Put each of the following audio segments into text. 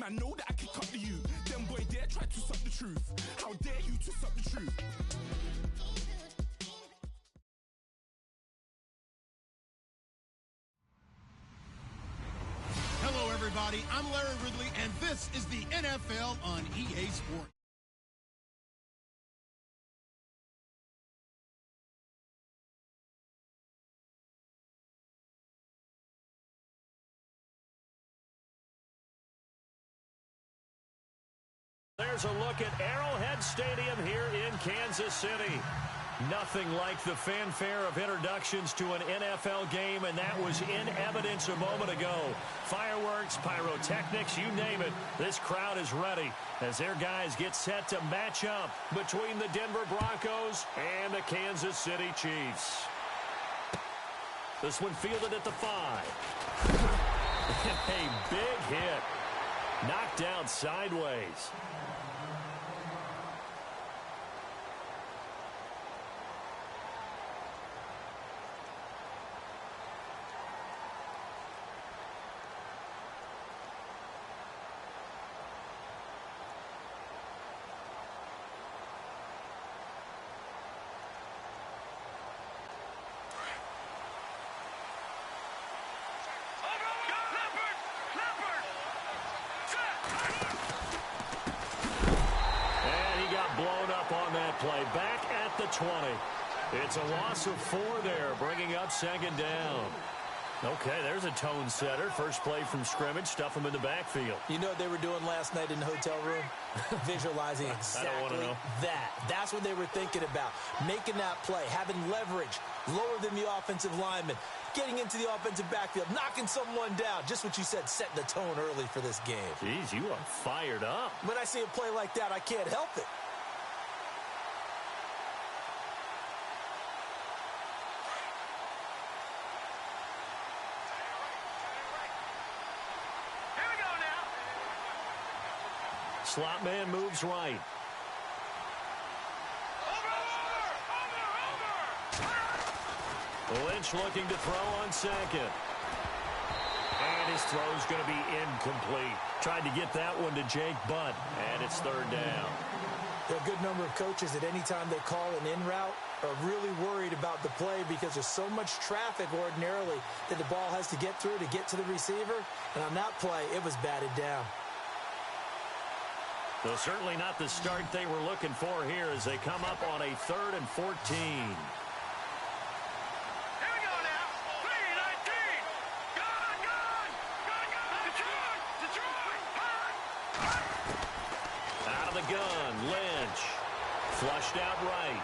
I know that I can cut the you. Them boy dare try to suck the truth. How dare you to suck the truth? Hello, everybody. I'm Larry Ridley, and this is the NFL on EA Sports. There's a look at Arrowhead Stadium here in Kansas City. Nothing like the fanfare of introductions to an NFL game, and that was in evidence a moment ago. Fireworks, pyrotechnics, you name it. This crowd is ready as their guys get set to match up between the Denver Broncos and the Kansas City Chiefs. This one fielded at the 5. A big hit. Knocked down sideways. Play back at the 20. It's a loss of 4 there, bringing up second down. Okay, there's a tone setter. First play from scrimmage, stuff them in the backfield. You know what they were doing last night in the hotel room? Visualizing exactly that. That's what they were thinking about. Making that play, having leverage, lower than the offensive lineman, getting into the offensive backfield, knocking someone down. Just what you said, setting the tone early for this game. Jeez, you are fired up. When I see a play like that, I can't help it. Slot man moves right. Lynch looking to throw on second. And his throw's going to be incomplete. Tried to get that one to Jake Butt, and it's third down. There are a good number of coaches that any time they call an in route are really worried about the play because there's so much traffic ordinarily that the ball has to get through to get to the receiver. And on that play, it was batted down. So certainly not the start they were looking for here as they come up on a 3rd and 14. Out of the gun, Lynch. Flushed out right.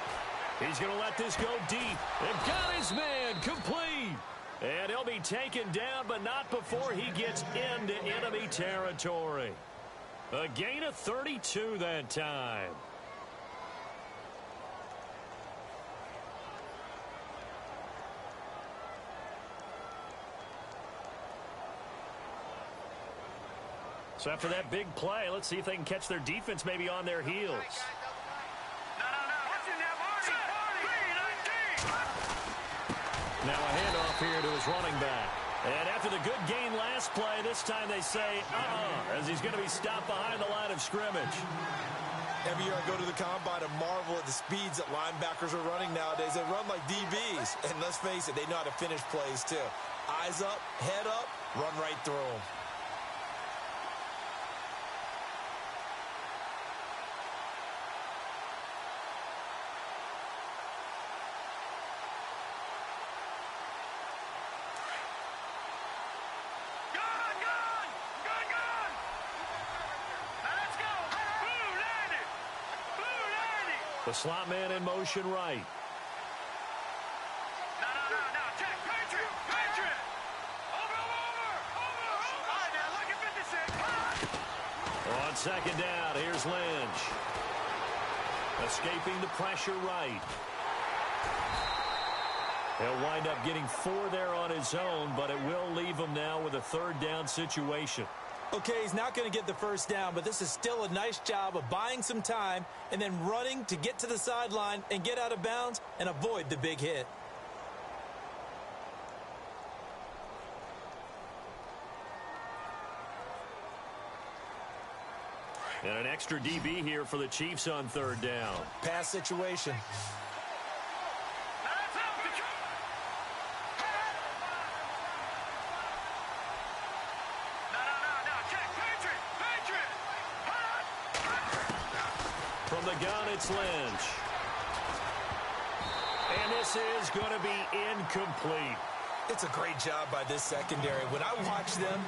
He's going to let this go deep. And got his man complete. And he'll be taken down, but not before he gets into enemy territory. A gain of 32 that time. So after that big play, let's see if they can catch their defense maybe on their heels. Now a handoff here to his running back. And after the good gain last play, this time they say, as he's going to be stopped behind the line of scrimmage. Every year I go to the combine and marvel at the speeds that linebackers are running nowadays. They run like DBs. And let's face it, they know how to finish plays too. Eyes up, head up, run right through them. The slot man in motion right. Check, Patriot! Over! On second down, here's Lynch. Escaping the pressure right. He'll wind up getting 4 there on his own, but it will leave him now with a 3rd down situation. Okay, he's not going to get the first down, but this is still a nice job of buying some time and then running to get to the sideline and get out of bounds and avoid the big hit. And an extra DB here for the Chiefs on third down. Pass situation. From the gun, it's Lynch. And this is going to be incomplete. It's a great job by this secondary. When I watch them,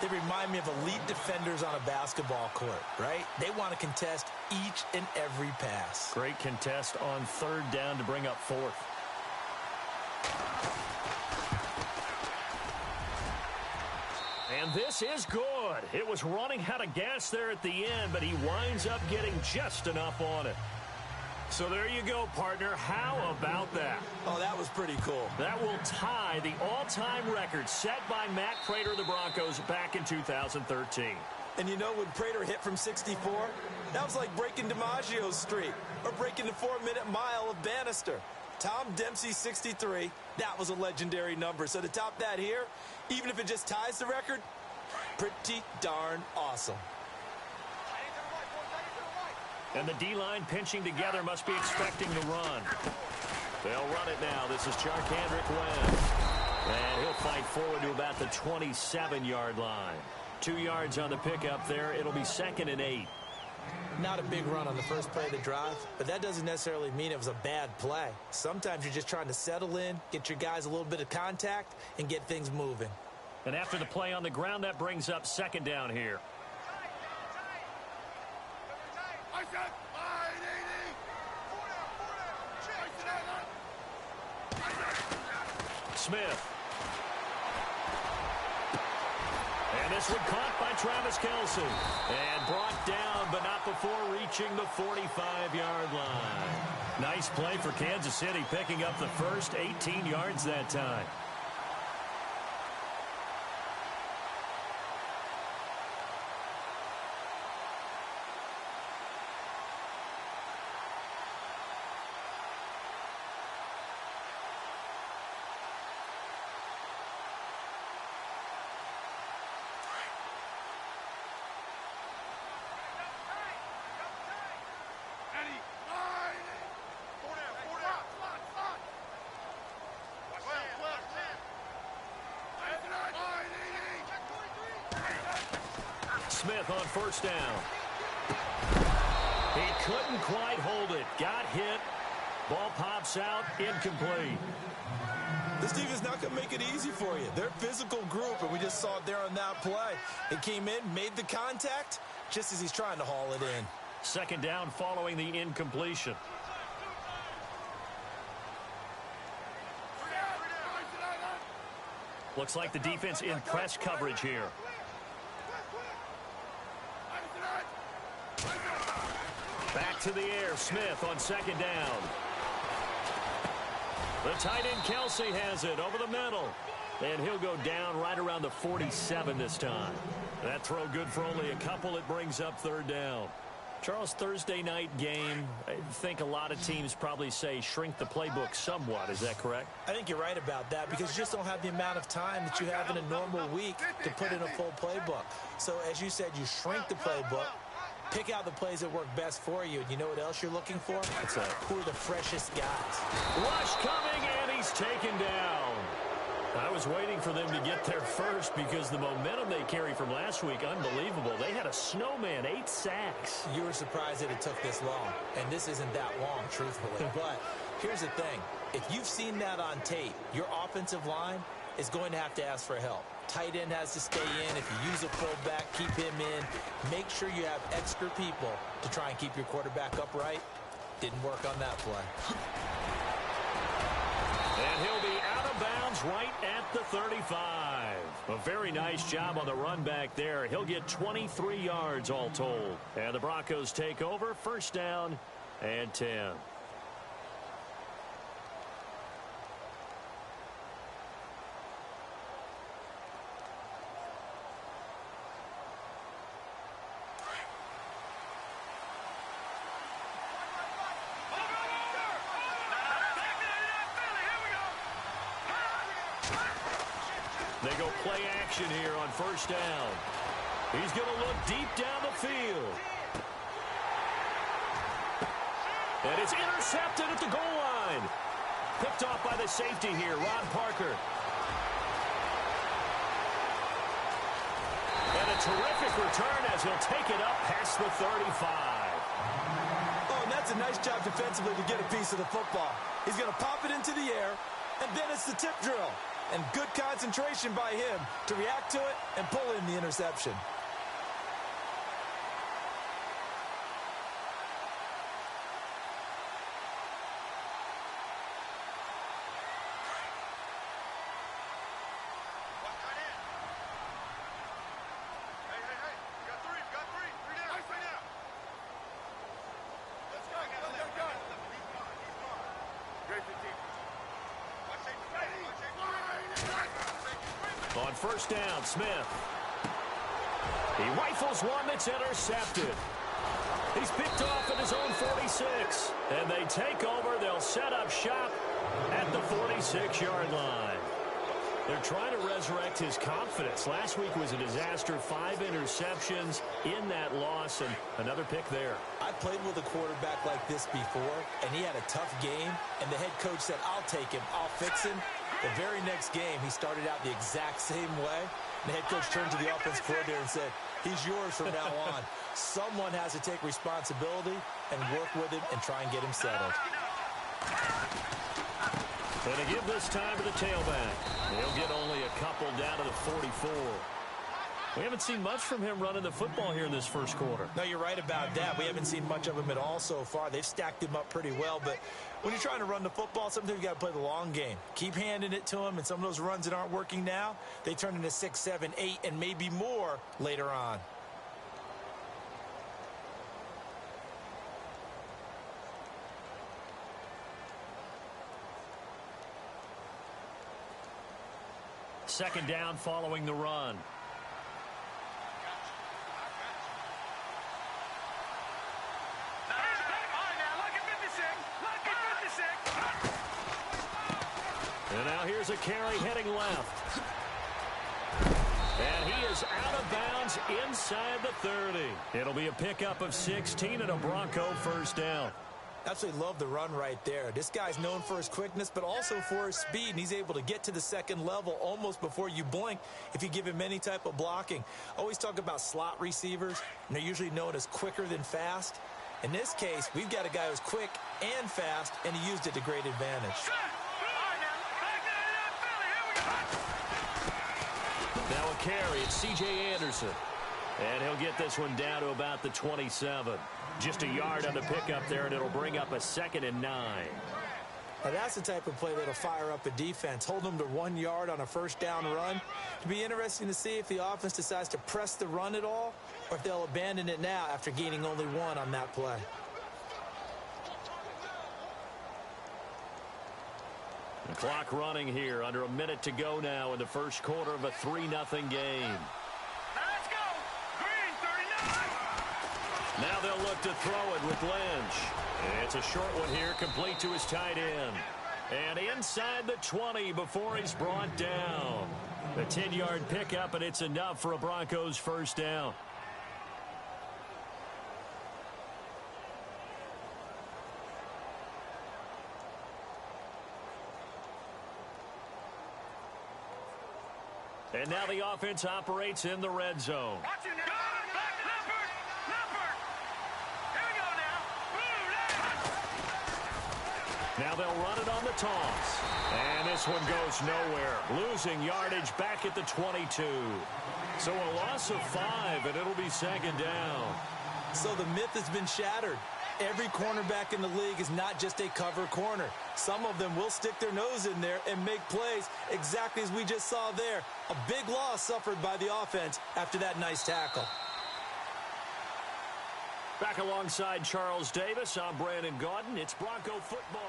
they remind me of elite defenders on a basketball court, right? They want to contest each and every pass. Great contest on third down to bring up fourth. And this is good. It was running out of gas there at the end, but he winds up getting just enough on it. So there you go, partner. How about that? Oh, that was pretty cool. That will tie the all-time record set by Matt Prater of the Broncos back in 2013. And you know, when Prater hit from 64, that was like breaking DiMaggio's streak or breaking the 4-minute mile of Bannister. Tom Dempsey's 63, that was a legendary number. So to top that here, even if it just ties the record, pretty darn awesome. And the D-line pinching together must be expecting to run. They'll run it now. This is Charkandrick Webb. And he'll fight forward to about the 27-yard line. 2 yards on the pickup there. It'll be 2nd and 8. Not a big run on the first play of the drive, but that doesn't necessarily mean it was a bad play. Sometimes you're just trying to settle in, get your guys a little bit of contact, and get things moving. And after the play on the ground, that brings up 2nd down here. Smith. And this one caught by Travis Kelce. And brought down, but not before reaching the 45-yard line. Nice play for Kansas City, picking up the first 18 yards that time. Smith on first down. He couldn't quite hold it. Got hit. Ball pops out. Incomplete. This defense not going to make it easy for you. They're a physical group, and we just saw it there on that play. It came in, made the contact, just as he's trying to haul it in. 2nd down following the incompletion. Looks like the defense in press coverage here. Back to the air. Smith on 2nd down. The tight end Kelce has it over the middle. And he'll go down right around the 47 this time. That throw good for only a couple. It brings up 3rd down. Charles, Thursday night game, I think a lot of teams probably say shrink the playbook somewhat. Is that correct? I think you're right about that because you just don't have the amount of time that you have in a normal week to put in a full playbook. So as you said, you shrink the playbook. Pick out the plays that work best for you. And you know what else you're looking for? What's that? Who are the freshest guys? Rush coming, and he's taken down. I was waiting for them to get there first because the momentum they carry from last week, unbelievable. They had a snowman, 8 sacks. You were surprised that it took this long. And this isn't that long, truthfully. But here's the thing. If you've seen that on tape, your offensive line is going to have to ask for help. Tight end has to stay in. If you use a fullback, keep him in. Make sure you have extra people to try and keep your quarterback upright. Didn't work on that play. And he'll be out of bounds right at the 35. A very nice job on the run back there. He'll get 23 yards all told. And the Broncos take over. 1st down and 10. They go play action here on 1st down. He's going to look deep down the field. is intercepted at the goal line. Picked off by the safety here, Ron Parker. And a terrific return as he'll take it up past the 35. Oh, and that's a nice job defensively to get a piece of the football. He's going to pop it into the air, and then it's the tip drill. And good concentration by him to react to it and pull in the interception. On first down, Smith. He rifles one that's intercepted. He's picked off at his own 46. And they take over. They'll set up shop at the 46-yard line. They're trying to resurrect his confidence. Last week was a disaster. 5 interceptions in that loss, and another pick there. I played with a quarterback like this before, and he had a tough game, and the head coach said, I'll take him, I'll fix him. The very next game, he started out the exact same way. And the head coach turned to the offensive coordinator and said, he's yours from now on. Someone has to take responsibility and work with him and try and get him settled. And to give this time to the tailback. He'll get only a couple down to the 44. We haven't seen much from him running the football here in this first quarter. No, you're right about that. We haven't seen much of him at all so far. They've stacked him up pretty well, but when you're trying to run the football, sometimes you got to play the long game. Keep handing it to him, and some of those runs that aren't working now, they turn into 6, 7, 8, and maybe more later on. Second down following the run. And now here's a carry heading left. And he is out of bounds inside the 30. It'll be a pickup of 16 and a Bronco first down. Absolutely love the run right there. This guy's known for his quickness, but also for his speed, and he's able to get to the second level almost before you blink if you give him any type of blocking. Always talk about slot receivers, and they're usually known as quicker than fast. In this case, we've got a guy who's quick and fast, and he used it to great advantage. Now a carry, it's C.J. Anderson. And he'll get this one down to about the 27. Just a yard on the pickup there, and it'll bring up a 2nd and 9. Now that's the type of play that'll fire up a defense. Hold them to 1 yard on a first down run. It'll be interesting to see if the offense decides to press the run at all, or if they'll abandon it now after gaining only 1 on that play. The clock running here, under a minute to go now in the first quarter of a 3-0 game. Let's go! Green, 39! Now they'll look to throw it with Lynch. It's a short one here, complete to his tight end. And inside the 20 before he's brought down. A 10-yard pickup, and it's enough for a Broncos first down. And now the offense operates in the red zone. Watch it now! Leopard! Leopard! Here we go now! Now they'll run it on the toss. And this one goes nowhere. Losing yardage back at the 22. So a loss of 5, and it'll be 2nd down. So the myth has been shattered. Every cornerback in the league is not just a cover corner. Some of them will stick their nose in there and make plays exactly as we just saw there. A big loss suffered by the offense after that nice tackle. Back alongside Charles Davis, I'm Brandon Gaudin. It's Bronco football.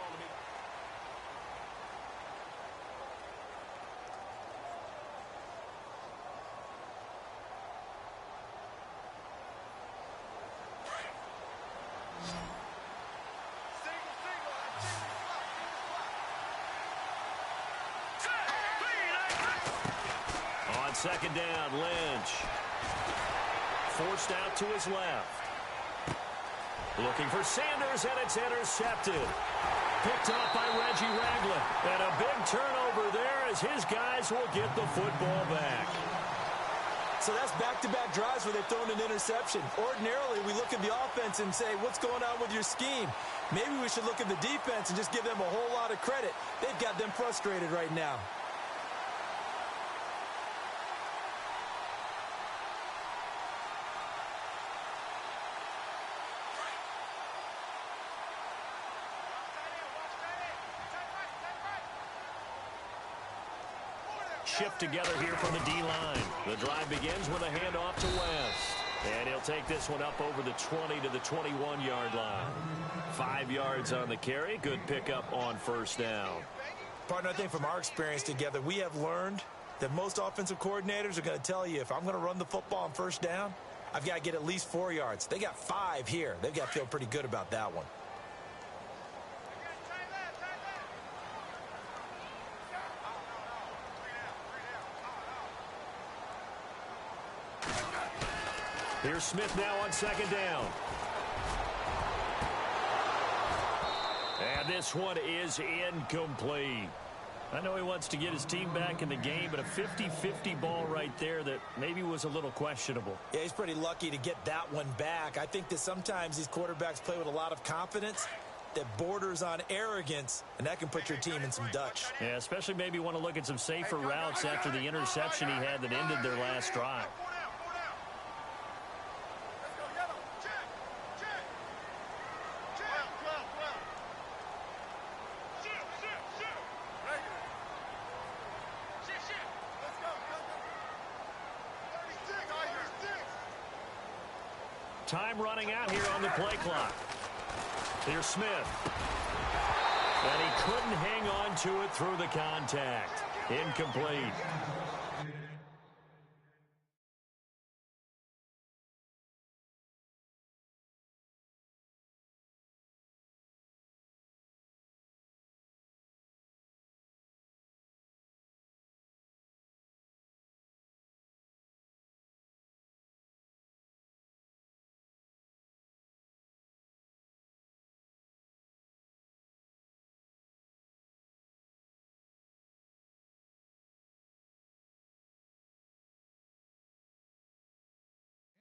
On second down, Lynch. Forced out to his left. Looking for Sanders, and it's intercepted. Picked off by Reggie Ragland. And a big turnover there as his guys will get the football back. So that's back-to-back drives where they've thrown an interception. Ordinarily, we look at the offense and say, what's going on with your scheme? Maybe we should look at the defense and just give them a whole lot of credit. They've got them frustrated right now. Shift together here from the D-line. The drive begins with a handoff to West. And he'll take this one up over the 20 to the 21-yard line. 5 yards on the carry. Good pickup on first down. Partner, I think from our experience together, we have learned that most offensive coordinators are going to tell you, if I'm going to run the football on first down, I've got to get at least 4 yards. They got 5 here. They've got to feel pretty good about that one. Here's Smith now on second down. And this one is incomplete. I know he wants to get his team back in the game, but a 50-50 ball right there that maybe was a little questionable. Yeah, he's pretty lucky to get that one back. I think that sometimes these quarterbacks play with a lot of confidence that borders on arrogance, and that can put your team in some Dutch. Yeah, especially maybe want to look at some safer routes after the interception he had that ended their last drive. Time running out here on the play clock. Here's Smith. And he couldn't hang on to it through the contact. Incomplete.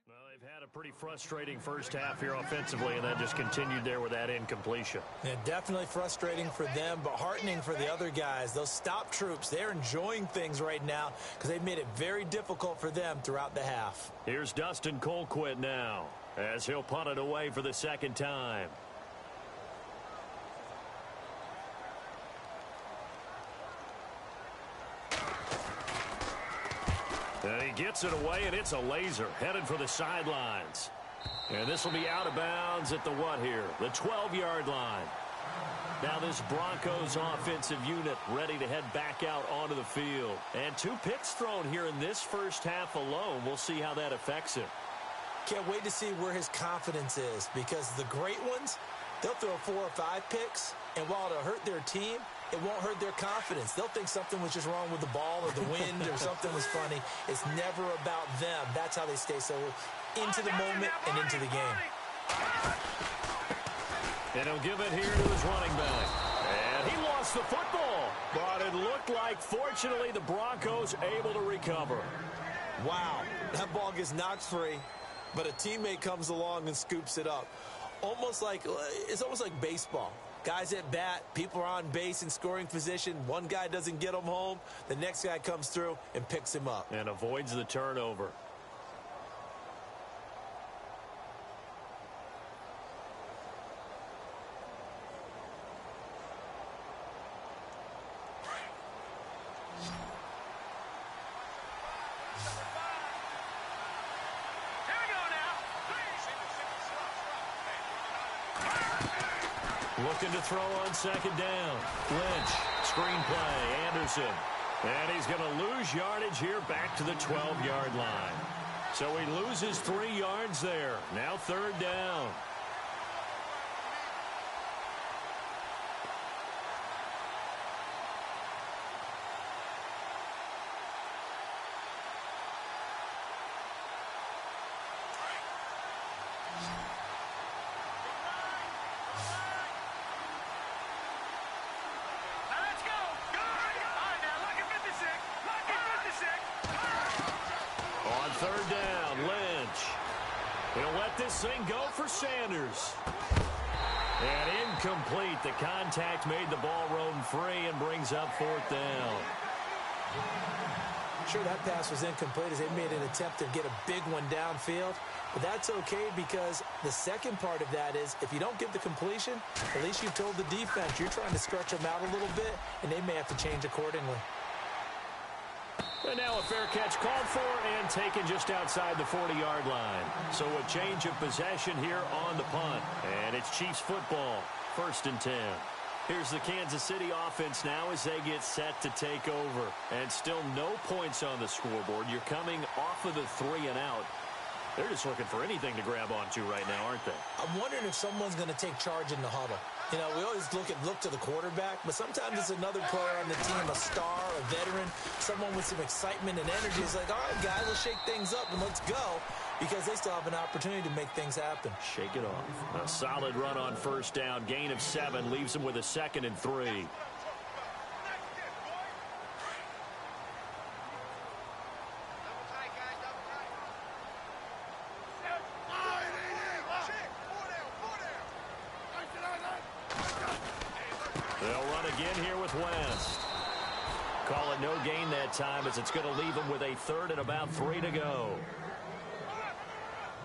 Well, they've had a pretty frustrating first half here offensively, and then just continued there with that incompletion. Yeah, definitely frustrating for them, but heartening for the other guys. Those stop troops, they're enjoying things right now because they've made it very difficult for them throughout the half. Here's Dustin Colquitt now as he'll punt it away for the second time. And he gets it away, and it's a laser headed for the sidelines. And this will be out of bounds at the what here? The 12-yard line. Now this Broncos offensive unit ready to head back out onto the field. And 2 picks thrown here in this first half alone. We'll see how that affects him. Can't wait to see where his confidence is, because the great ones, they'll throw 4 or 5 picks, and while it'll hurt their team, it won't hurt their confidence. They'll think something was just wrong with the ball or the wind or something was funny. It's never about them. That's how they stay so into the moment and into the game. And he'll give it here to his running back. And he lost the football. But it looked like, fortunately, the Broncos able to recover. Wow, that ball gets knocked free, but a teammate comes along and scoops it up. It's almost like baseball. Guys at bat, people are on base in scoring position. One guy doesn't get him home. The next guy comes through and picks him up. And avoids the turnover. Looking to throw on second down. Lynch, screen play, Anderson. And he's going to lose yardage here back to the 12-yard line. So he loses 3 yards there. Now third down. He'll let this thing go for Sanders. And incomplete. The contact made the ball roam free and brings up 4th down. Sure, that pass was incomplete as they made an attempt to get a big one downfield. But that's okay because the second part of that is if you don't get the completion, at least you've told the defense you're trying to stretch them out a little bit, and they may have to change accordingly. And now a fair catch called for and taken just outside the 40-yard line. So a change of possession here on the punt. And it's Chiefs football, 1st and 10. Here's the Kansas City offense now as they get set to take over. And still no points on the scoreboard. You're coming off of the 3 and out. They're just looking for anything to grab onto right now, aren't they? I'm wondering if someone's going to take charge in the huddle. You know, we always look to the quarterback, but sometimes it's another player on the team, a star, a veteran, someone with some excitement and energy. It's like, all right, guys, let's shake things up and let's go, because they still have an opportunity to make things happen. Shake it off. A solid run on 1st down. Gain of 7 leaves them with a 2nd and 3. They'll run again here with West. Call it no gain that time as it's going to leave them with a 3rd and about 3 to go.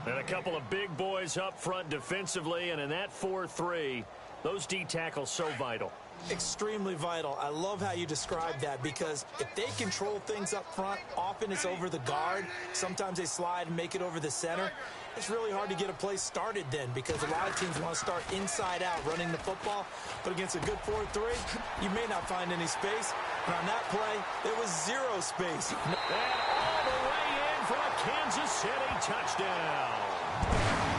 And a couple of big boys up front defensively, and in that 4-3, those D tackles so vital. Extremely vital. I love how you describe that because if they control things up front, often it's over the guard. Sometimes they slide and make it over the center. It's really hard to get a play started then because a lot of teams want to start inside out running the football. But against a good 4-3, you may not find any space. And on that play, there was 0 space. And all the way in for a Kansas City touchdown.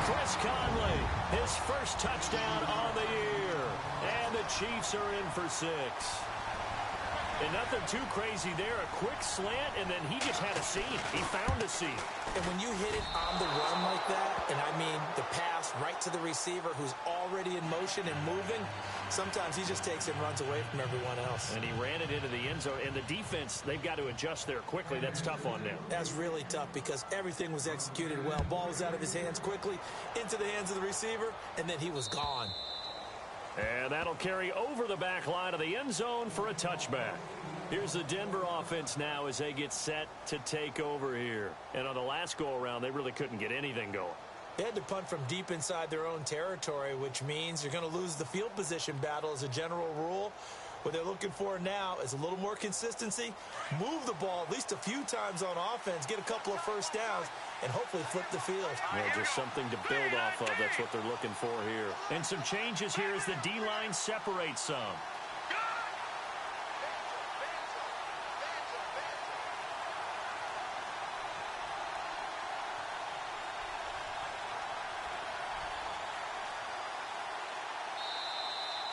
Chris Conley, his first touchdown on the year. And the Chiefs are in for 6. And nothing too crazy there. A quick slant, and then he just had a seam. He found a seam. And when you hit it on the run like that, and I mean the pass right to the receiver who's already in motion and moving, sometimes he just takes and runs away from everyone else. And he ran it into the end zone. And the defense, they've got to adjust there quickly. That's tough on them. That's really tough because everything was executed well. Ball was out of his hands quickly, into the hands of the receiver, and then he was gone. And that'll carry over the back line of the end zone for a touchback. Here's the Denver offense now as they get set to take over here. And on the last go-around, they really couldn't get anything going. They had to punt from deep inside their own territory, which means you're going to lose the field position battle as a general rule. What they're looking for now is a little more consistency, move the ball at least a few times on offense, get a couple of first downs, and hopefully flip the field. Yeah, just something to build off of. That's what they're looking for here. And some changes here as the D-line separates some.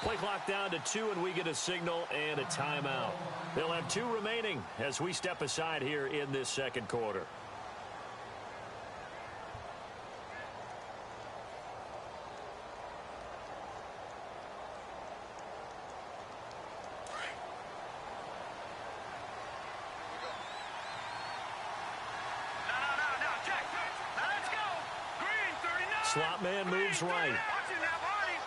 Play clock down to 2, and we get a signal and a timeout. They'll have 2 remaining as we step aside here in this second quarter. No, check. Now let's go. Green, 39. Slot man moves right. Watch it now, Barney.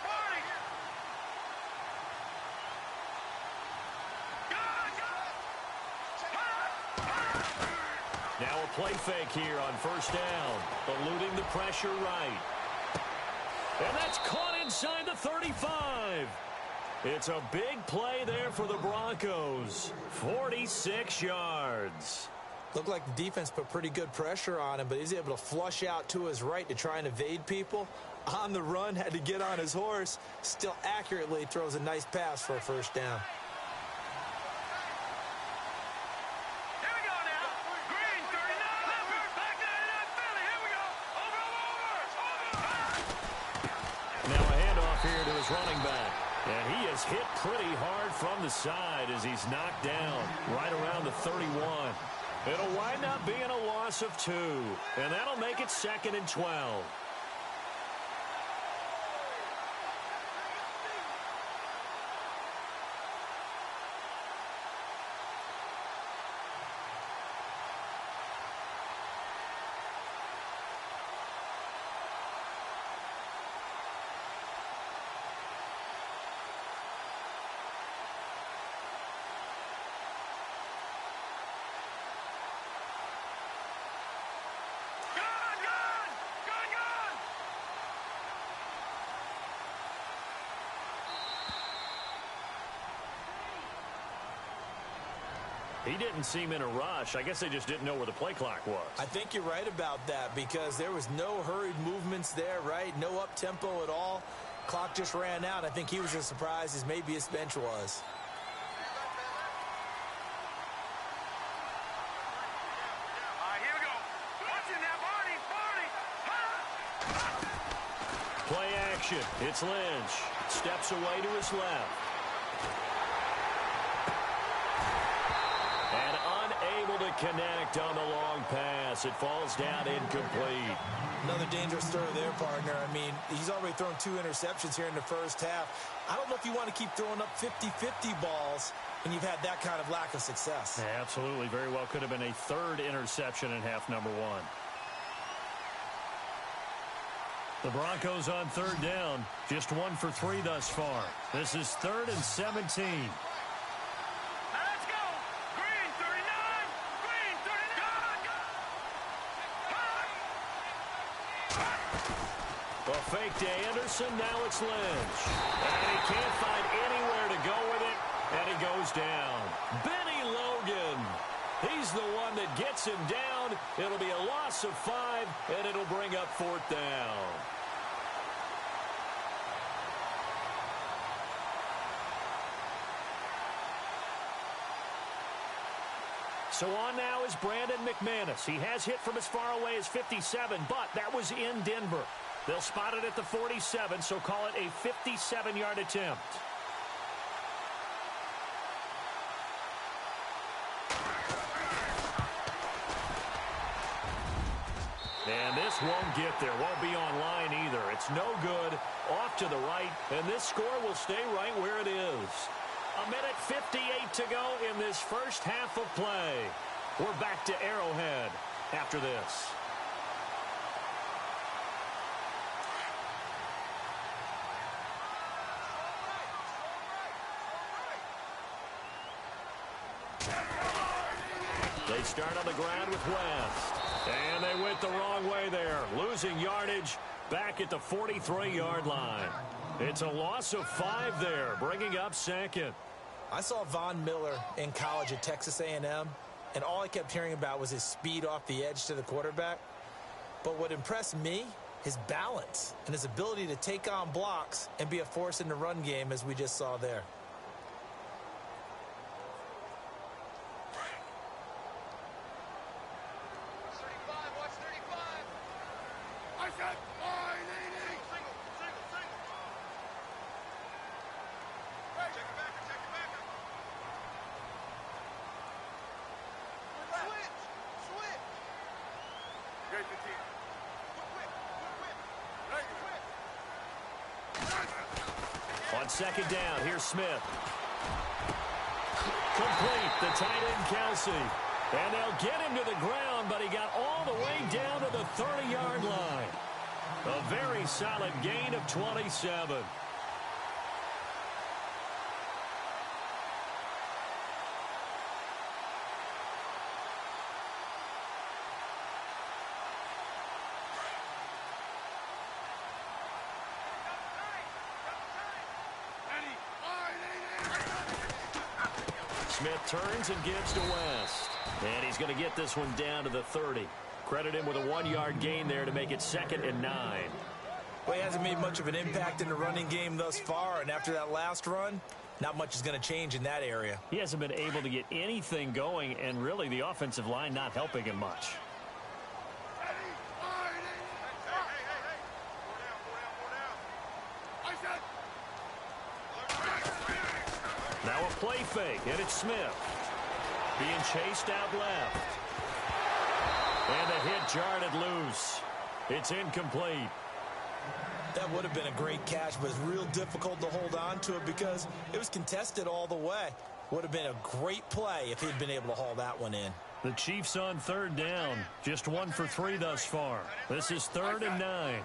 Now a play fake here on first down. Eluding the pressure right. And that's caught inside the 35. It's a big play there for the Broncos. 46 yards. Looked like the defense put pretty good pressure on him, but he's able to flush out to his right to try and evade people. On the run, had to get on his horse. Still accurately throws a nice pass for a first down. Running back. And he is hit pretty hard from the side as he's knocked down right around the 31. It'll wind up being a loss of 2. And that'll make it 2nd and 12. He didn't seem in a rush. I guess they just didn't know where the play clock was. I think you're right about that because there was no hurried movements there, right? No up-tempo at all. Clock just ran out. I think he was as surprised as maybe his bench was. Here we go. Watching that, Barney. Play action. It's Lynch. Steps away to his left. And unable to connect on the long pass. It falls down incomplete. Another dangerous throw there, partner. I mean, he's already thrown 2 interceptions here in the first half. I don't know if you want to keep throwing up 50-50 balls when you've had that kind of lack of success. Yeah, absolutely. Very well could have been a 3rd interception in half number 1. The Broncos on 3rd down. Just 1 for 3 thus far. This is 3rd and 17. Let's go. Green 39. Green 39. A fake to Anderson. Now it's Lynch. And he can't find anywhere to go with it. And he goes down. Benny Logan. He's the one that gets him down. It'll be a loss of 5, and it'll bring up 4th down. So on now is Brandon McManus. He has hit from as far away as 57, but that was in Denver. They'll spot it at the 47, so call it a 57-yard attempt. And this won't get there. Won't be online either. It's no good. Off to the right, and this score will stay right where it is. 1:58 to go in this first half of play. We're back to Arrowhead after this. They start on the ground with West. And they went the wrong way there. Losing yardage back at the 43-yard line. It's a loss of 5 there, bringing up 2nd. I saw Von Miller in college at Texas A&M, and all I kept hearing about was his speed off the edge to the quarterback. But what impressed me, his balance and his ability to take on blocks and be a force in the run game, as we just saw there. On 2nd down, here's Smith. Complete, the tight end Kelsey. And they'll get him to the ground, but he got all the way down to the 30-yard line. A very solid gain of 27. Smith turns and gives to West. And he's going to get this one down to the 30. Credit him with a 1-yard gain there to make it 2nd and 9. Well, he hasn't made much of an impact in the running game thus far, and after that last run, not much is going to change in that area. He hasn't been able to get anything going, and really the offensive line not helping him much. Now a play fake, and it's Smith. Being chased out left. And the hit jarred loose. It's incomplete. That would have been a great catch, but it's real difficult to hold on to it because it was contested all the way. Would have been a great play if he'd been able to haul that one in. The Chiefs on 3rd down. Just 1 for 3 thus far. This is 3rd and 9.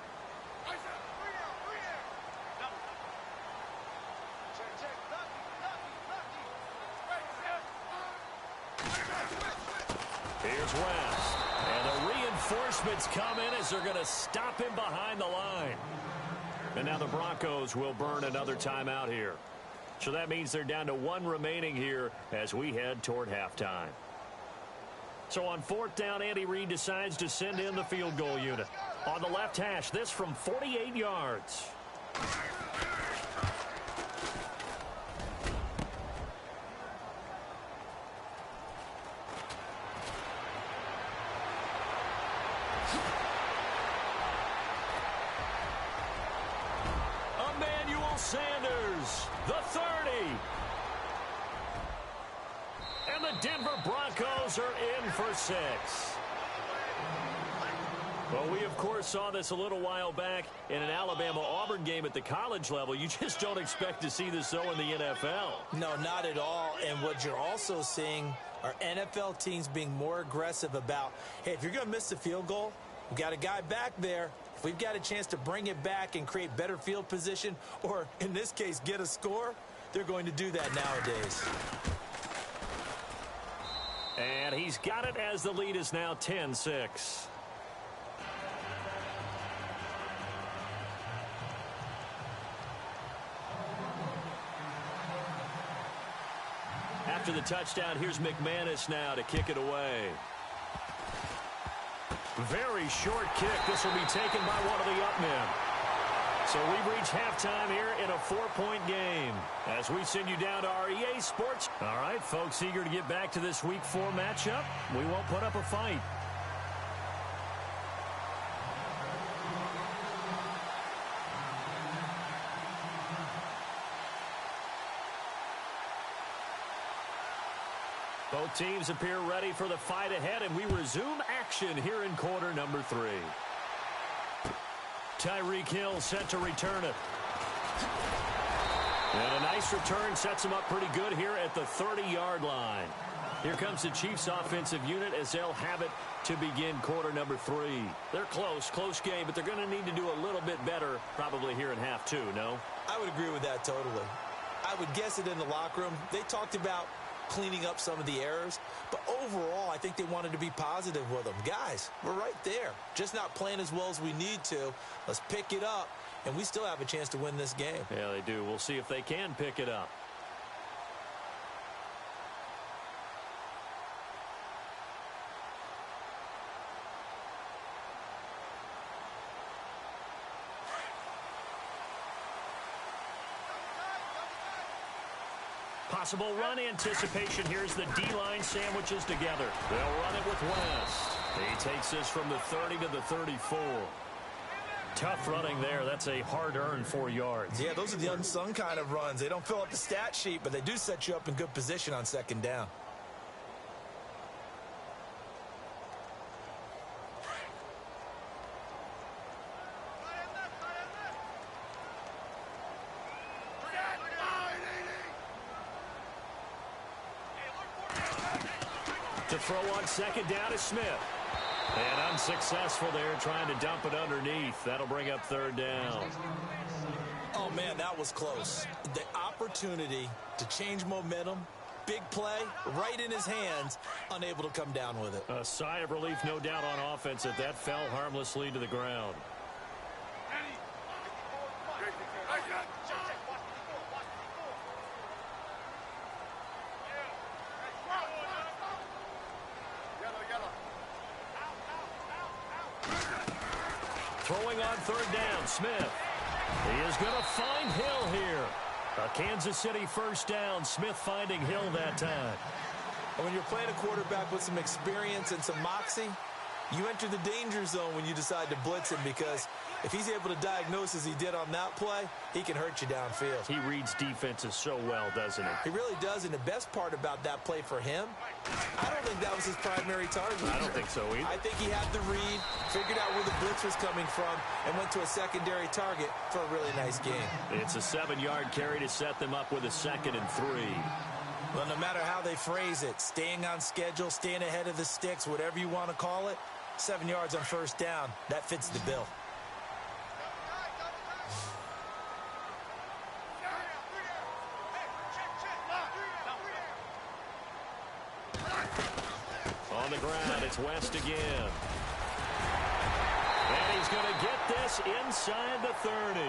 Here's West. And the reinforcements come in as they're going to stop him behind the line. And now the Broncos will burn another timeout here. So that means they're down to 1 remaining here as we head toward halftime. So on 4th down, Andy Reid decides to send in the field goal unit. On the left hash, this from 48 yards. Sanders, the 30. And the Denver Broncos are in for 6. Well, we, of course, saw this a little while back in an Alabama-Auburn game at the college level. You just don't expect to see this, though, in the NFL. No, not at all. And what you're also seeing are NFL teams being more aggressive about, hey, if you're going to miss the field goal, we've got a guy back there. If we've got a chance to bring it back and create better field position, or in this case, get a score, they're going to do that nowadays. And he's got it as the lead is now 10-6. After the touchdown, here's McManus now to kick it away. Very short kick. This will be taken by one of the up men. So we've reached halftime here in a 4-point game as we send you down to our EA Sports. All right, folks, eager to get back to this Week 4 matchup. We won't put up a fight. Both teams appear ready for the fight ahead, and we resume action here in quarter number 3. Tyreek Hill set to return it. And a nice return sets him up pretty good here at the 30-yard line. Here comes the Chiefs offensive unit as they'll have it to begin quarter number 3. They're close game, but they're going to need to do a little bit better probably here in half 2, no? I would agree with that totally. I would guess it in the locker room. They talked about cleaning up some of the errors, but overall I think they wanted to be positive with them. Guys, we're right there, just not playing as well as we need to. Let's pick it up, and we still have a chance to win this game. Yeah, they do. We'll see if they can pick it up. Possible run anticipation. Here's the D-line sandwiches together. They'll run it with West. He takes this from the 30 to the 34. Tough running there. That's a hard-earned 4 yards. Yeah, those are the unsung kind of runs. They don't fill up the stat sheet, but they do set you up in good position on 2nd down. To throw on 2nd down is Smith. And unsuccessful there, trying to dump it underneath. That'll bring up 3rd down. Oh, man, that was close. The opportunity to change momentum, big play, right in his hands, unable to come down with it. A sigh of relief, no doubt, on offense that that fell harmlessly to the ground. Throwing on 3rd down, Smith. He is going to find Hill here. A Kansas City 1st down. Smith finding Hill that time. When you're playing a quarterback with some experience and some moxie, you enter the danger zone when you decide to blitz him, because if he's able to diagnose as he did on that play, he can hurt you downfield. He reads defenses so well, doesn't he? He really does, and the best part about that play for him, I don't think that was his primary target. I don't think so either. I think he had the read, figured out where the blitz was coming from, and went to a secondary target for a really nice game. It's a 7-yard carry to set them up with a 2nd and 3. Well, no matter how they phrase it, staying on schedule, staying ahead of the sticks, whatever you want to call it, 7 yards on 1st down, that fits the bill. On the ground, it's West again. And he's going to get this inside the 30.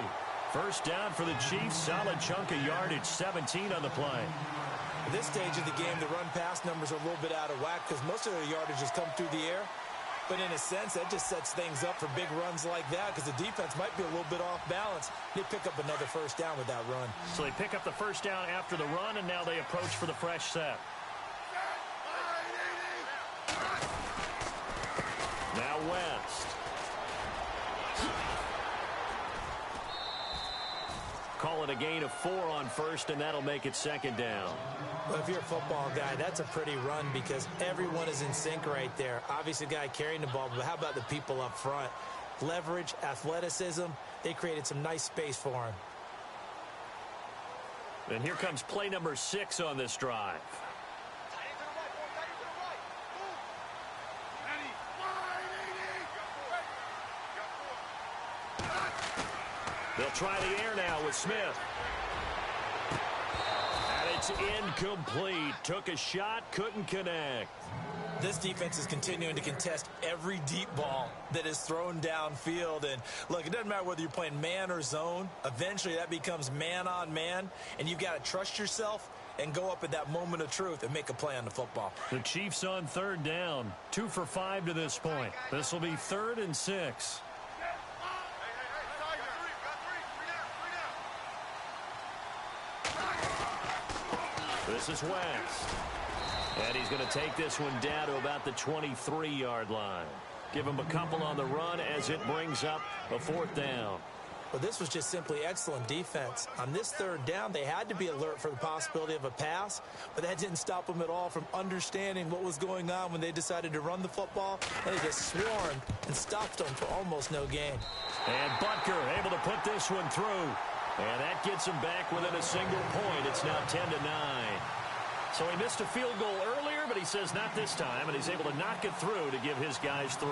First down for the Chiefs. Solid chunk of yardage, 17 on the play. At this stage of the game, the run-pass numbers are a little bit out of whack because most of their yardage has come through the air. But in a sense, that just sets things up for big runs like that because the defense might be a little bit off balance. They pick up another first down with that run. So they pick up the first down after the run, and now they approach for the fresh set. Now West. Call it a gain of 4 on first, and that'll make it second down. Well, if you're a football guy, that's a pretty run because everyone is in sync right there. Obviously, the guy carrying the ball, but how about the people up front? Leverage, athleticism, they created some nice space for him. And here comes play number 6 on this drive. They'll try the air now with Smith. And it's incomplete. Took a shot, couldn't connect. This defense is continuing to contest every deep ball that is thrown downfield. And, look, it doesn't matter whether you're playing man or zone. Eventually, that becomes man-on-man, and you've got to trust yourself and go up at that moment of truth and make a play on the football. The Chiefs on third down. 2 for 5 to this point. This will be 3rd and 6. This is West. And he's going to take this one down to about the 23-yard line. Give him a couple on the run as it brings up a 4th down. Well, this was just simply excellent defense. On this 3rd down, they had to be alert for the possibility of a pass, but that didn't stop them at all from understanding what was going on when they decided to run the football. And they just swarmed and stopped them for almost no gain. And Butker able to put this one through. And that gets him back within a single point. It's now 10-9. So he missed a field goal earlier, but he says not this time, and he's able to knock it through to give his guys 3.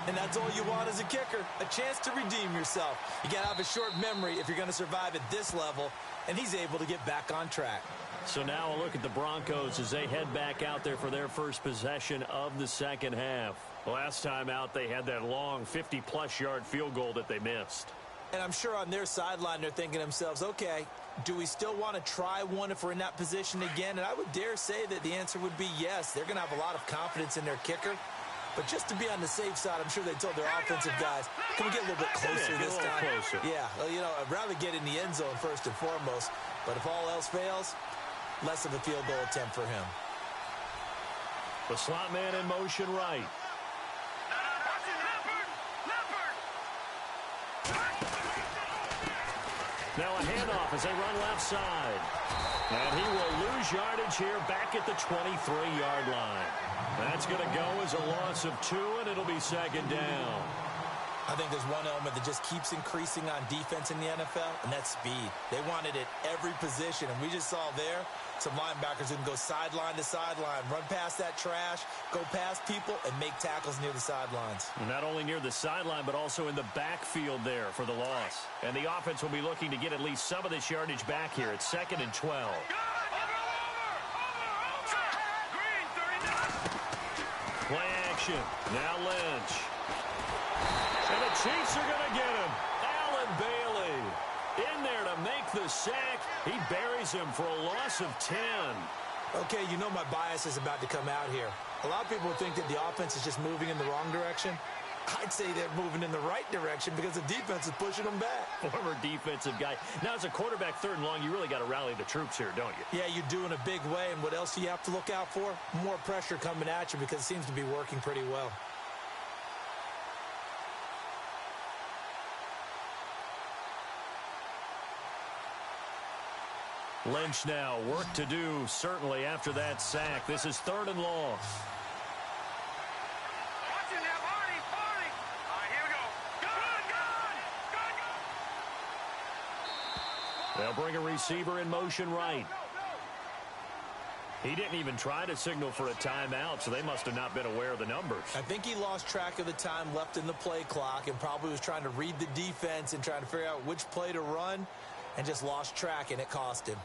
And that's all you want as a kicker, a chance to redeem yourself. You got to have a short memory if you're going to survive at this level, and he's able to get back on track. So now a look at the Broncos as they head back out there for their first possession of the second half. Last time out, they had that long 50-plus yard field goal that they missed. And I'm sure on their sideline they're thinking to themselves, okay, do we still want to try one if we're in that position again? And I would dare say that the answer would be yes. They're going to have a lot of confidence in their kicker. But just to be on the safe side, I'm sure they told their offensive guys, can we get a little bit closer this time? Closer. Yeah, well, you know, I'd rather get in the end zone first and foremost. But if all else fails, less of a field goal attempt for him. The slot man in motion right. Now a handoff as they run left side. And he will lose yardage here back at the 23-yard line. That's going to go as a loss of 2, and it'll be second down. I think there's one element that just keeps increasing on defense in the NFL, and that's speed. They want it at every position, and we just saw there some linebackers who can go sideline to sideline, run past that trash, go past people, and make tackles near the sidelines. Not only near the sideline, but also in the backfield there for the loss. And the offense will be looking to get at least some of this yardage back here. It's 2nd and 12. Play action. Now Lynch. And the Chiefs are going to get him. Allen Bailey in there to make the sack. He buries him for a loss of 10. Okay, you know my bias is about to come out here. A lot of people think that the offense is just moving in the wrong direction. I'd say they're moving in the right direction because the defense is pushing them back. Former defensive guy. Now, as a quarterback 3rd and long, you really got to rally the troops here, don't you? Yeah, you do in a big way. And what else do you have to look out for? More pressure coming at you because it seems to be working pretty well. Lynch now, work to do, certainly, after that sack. This is 3rd and long. They'll bring a receiver in motion right. He didn't even try to signal for a timeout, so they must have not been aware of the numbers. I think he lost track of the time left in the play clock and probably was trying to read the defense and trying to figure out which play to run and just lost track, and it cost him.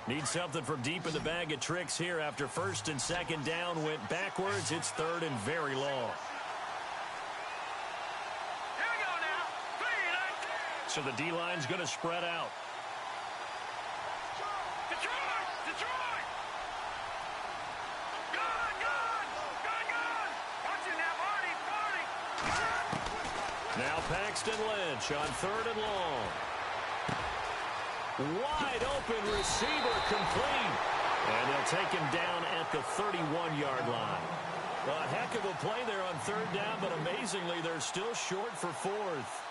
Need something from deep in the bag of tricks here after first and second down went backwards. It's third and very long. Here we go now. So the D-line's going to spread out. Detroit! Detroit! Good, good! Good, good! Watch it now, Marty! Now Paxton Lynch on third and long. Wide open receiver complete. And they'll take him down at the 31-yard line. A heck of a play there on third down, but amazingly, they're still short for fourth.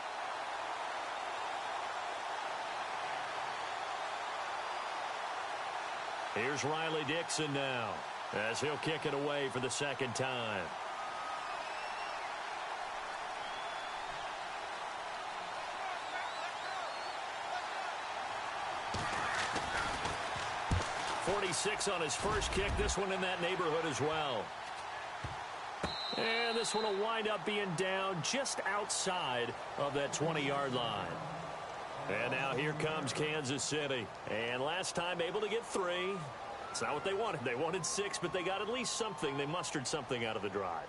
Here's Riley Dixon now, as he'll kick it away for the second time. .46 on his first kick. This one in that neighborhood as well. And this one will wind up being down just outside of that 20-yard line. And now here comes Kansas City. And last time able to get 3. It's not what they wanted. They wanted 6, but they got at least something. They mustered something out of the drive.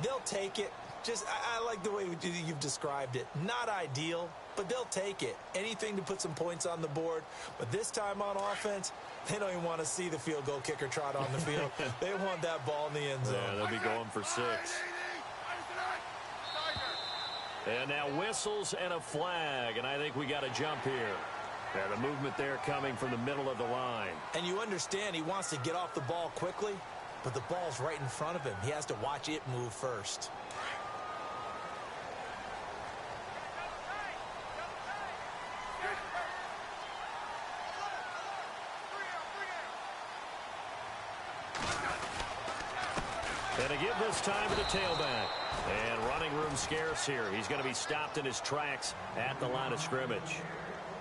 They'll take it. I like the way you've described it. Not ideal, but they'll take it. Anything to put some points on the board. But this time on offense, they don't even want to see the field goal kicker trot on the field. They want that ball in the end zone. Yeah, they'll be going for 6. And now whistles and a flag, and I think we got a jump here. Yeah, the movement there coming from the middle of the line. And you understand he wants to get off the ball quickly, but the ball's right in front of him. He has to watch it move first. And to give this time to the tailback. And running room scarce here. He's going to be stopped in his tracks at the line of scrimmage.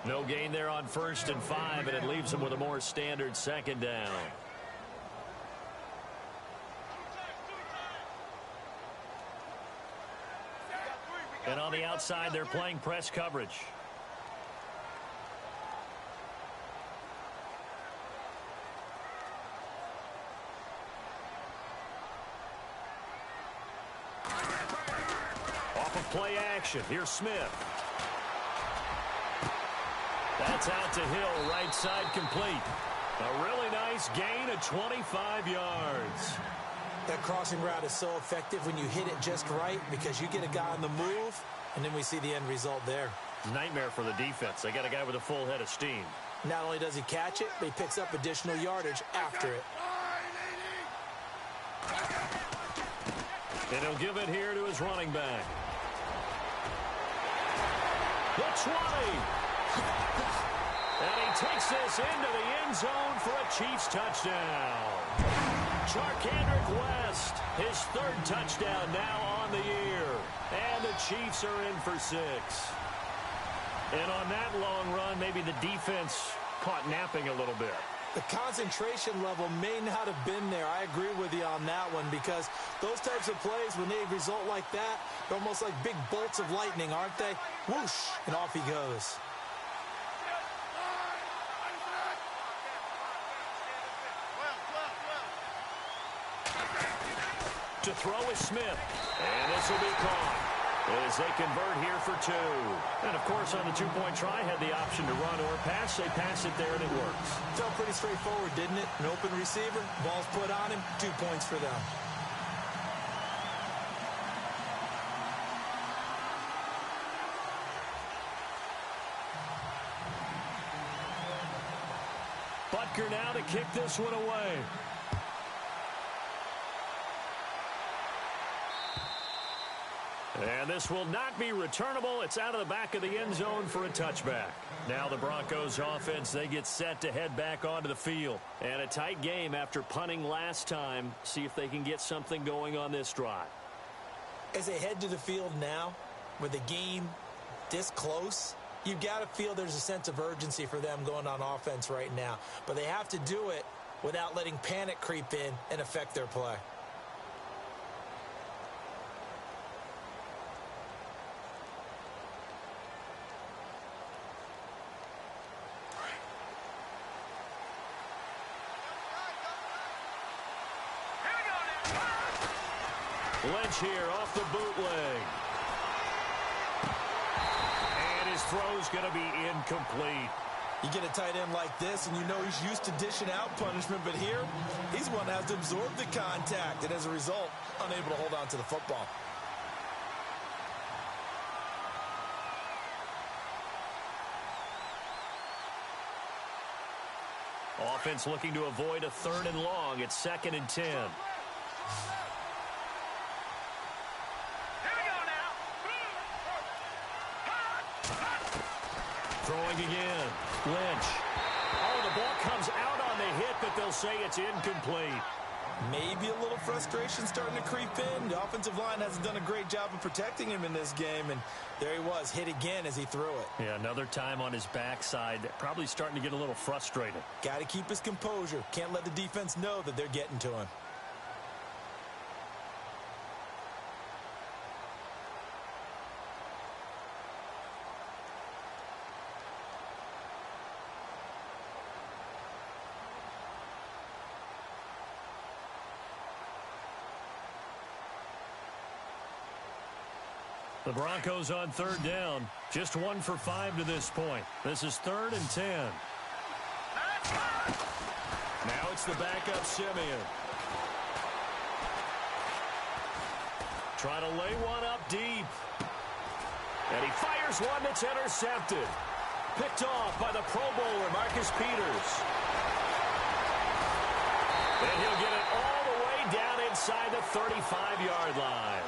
No gain there on 1st and 5, and it leaves him with a more standard second down. And on the outside, they're playing press coverage. Play action. Here's Smith. That's out to Hill, right side complete. A really nice gain of 25 yards. That crossing route is so effective when you hit it just right because you get a guy on the move, and then we see the end result there. Nightmare for the defense. They got a guy with a full head of steam. Not only does he catch it, but he picks up additional yardage after it. And he'll give it here to his running back. The 20. And he takes this into the end zone for a Chiefs touchdown. Charkandrick West, his 3rd touchdown now on the year. And the Chiefs are in for 6. And on that long run, maybe the defense caught napping a little bit. The concentration level may not have been there. I agree with you on that one because those types of plays, when they result like that, they're almost like big bolts of lightning, aren't they? Whoosh, and off he goes. To throw is Smith. And this will be caught as they convert here for 2. And, of course, on the 2-point try, had the option to run or pass. They pass it there, and it works. Felt pretty straightforward, didn't it? An open receiver, ball's put on him, 2 points for them. Butker now to kick this one away. And this will not be returnable. It's out of the back of the end zone for a touchback. Now the Broncos offense, they get set to head back onto the field. And a tight game after punting last time. See if they can get something going on this drive. As they head to the field now, with the game this close, you've got to feel there's a sense of urgency for them going on offense right now. But they have to do it without letting panic creep in and affect their play. Lynch here off the bootleg. And his throw's going to be incomplete. You get a tight end like this, and you know he's used to dishing out punishment, but here, he's one that has to absorb the contact, and as a result, unable to hold on to the football. Offense looking to avoid a 3rd and long. It's 2nd and 10. Here we go now. Throwing again. Lynch. Oh, the ball comes out on the hit, but they'll say it's incomplete. Maybe a little frustration starting to creep in. The offensive line hasn't done a great job of protecting him in this game, and there he was, hit again as he threw it. Yeah, another time on his backside. Probably starting to get a little frustrated. Got to keep his composure. Can't let the defense know that they're getting to him. The Broncos on 3rd down. Just 1 for 5 to this point. This is 3rd and 10. Now it's the backup Simeon. Trying to lay one up deep. And he fires one that's intercepted. Picked off by the Pro Bowler, Marcus Peters. And he'll get it all the way down inside the 35-yard line.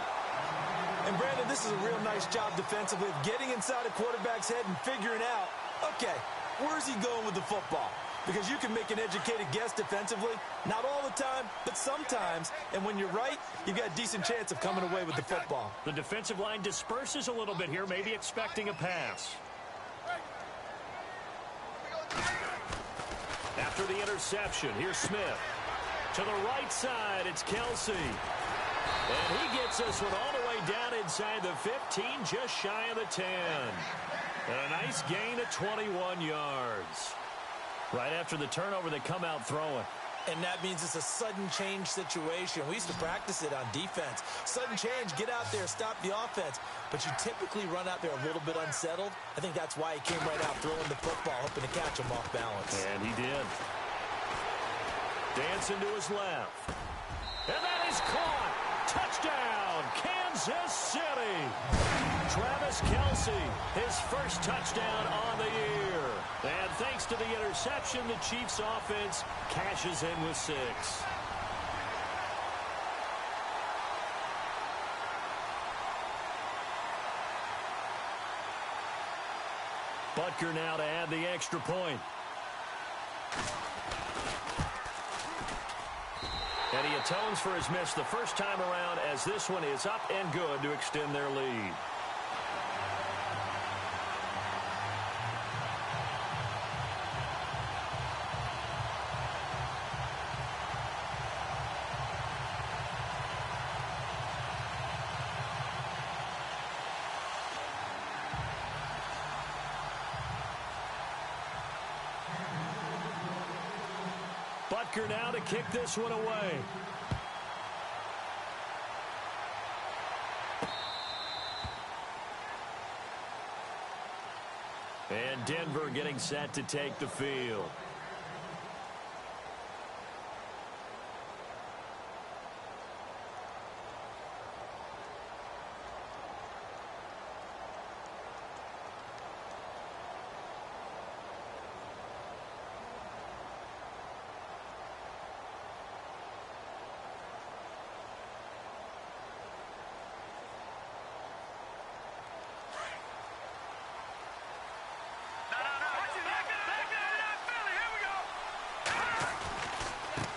And, Brandon, this is a real nice job defensively of getting inside a quarterback's head and figuring out, okay, where's he going with the football? Because you can make an educated guess defensively, not all the time, but sometimes. And when you're right, you've got a decent chance of coming away with the football. The defensive line disperses a little bit here, maybe expecting a pass. After the interception, here's Smith. To the right side, it's Kelsey. And he gets this one all the way down inside the 15, just shy of the 10. And a nice gain of 21 yards. Right after the turnover, they come out throwing. And that means it's a sudden change situation. We used to practice it on defense. Sudden change, get out there, stop the offense. But you typically run out there a little bit unsettled. I think that's why he came right out throwing the football, hoping to catch him off balance. And he did. Dancing to his left. And that is caught. Touchdown, Kansas City. Travis Kelsey, his first touchdown on the year. And thanks to the interception, the Chiefs offense cashes in with 6. Butker now to add the extra point. And he atones for his miss the first time around as this one is up and good to extend their lead. Butker now to kick this one away. And Denver getting set to take the field.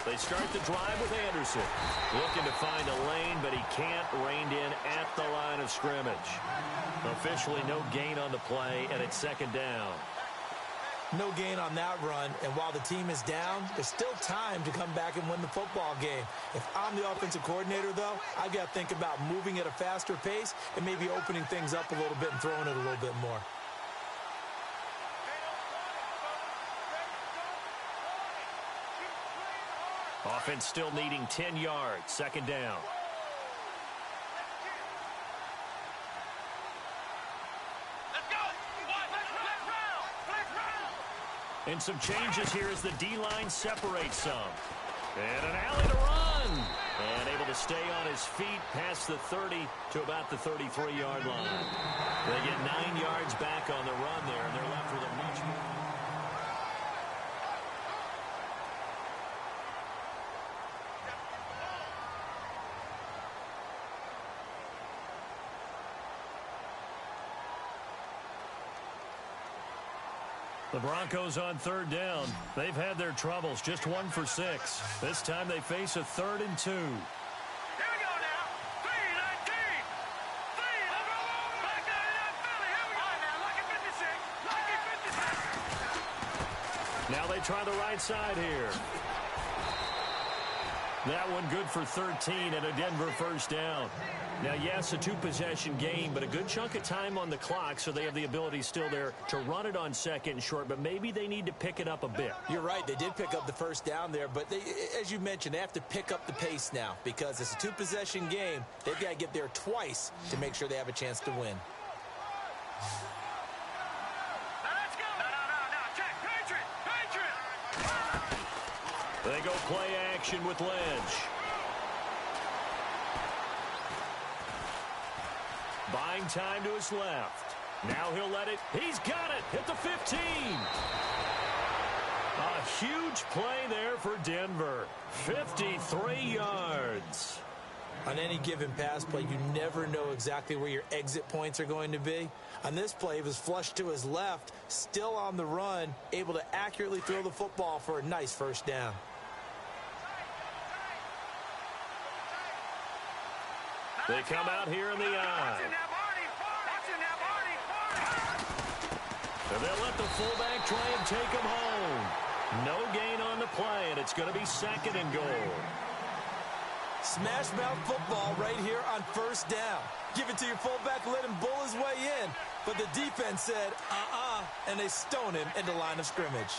They start the drive with Anderson. Looking to find a lane, but he can't. Reined in at the line of scrimmage. Officially no gain on the play, and it's 2nd down. No gain on that run, and while the team is down, there's still time to come back and win the football game. If I'm the offensive coordinator, though, I've got to think about moving at a faster pace and maybe opening things up a little bit and throwing it a little bit more. Offense still needing 10 yards. 2nd down. And some changes here as the D-line separates some. And an alley to run. And able to stay on his feet past the 30 to about the 33-yard line. They get 9 yards back on the run there, and they're left with a much more. The Broncos on 3rd down. They've had their troubles, just 1 for 6. This time they face a 3rd and 2. Here we go now. 3-19. 3. Back down in that Philly. Here we go now. Lucky 56. Lucky 56. Now they try the right side here. That one good for 13 and a Denver first down. Now, yes, a 2-possession game, but a good chunk of time on the clock, so they have the ability still there to run it on 2nd and short, but maybe they need to pick it up a bit. You're right. They did pick up the first down there, but they, as you mentioned, they have to pick up the pace now because it's a 2-possession game. They've got to get there twice to make sure they have a chance to win. Let's go. No. Check. Patriot. They go play action with Lynch. Buying time to his left. Now he'll let it. He's got it. Hit the 15. A huge play there for Denver. 53 yards. On any given pass play, you never know exactly where your exit points are going to be. On this play, he was flushed to his left, still on the run, able to accurately throw the football for a nice first down. They come out here in the eye. And they'll let the fullback try and take him home. No gain on the play, and it's going to be 2nd and goal. Smash mouth football right here on first down. Give it to your fullback, let him bull his way in. But the defense said, and they stone him into line of scrimmage.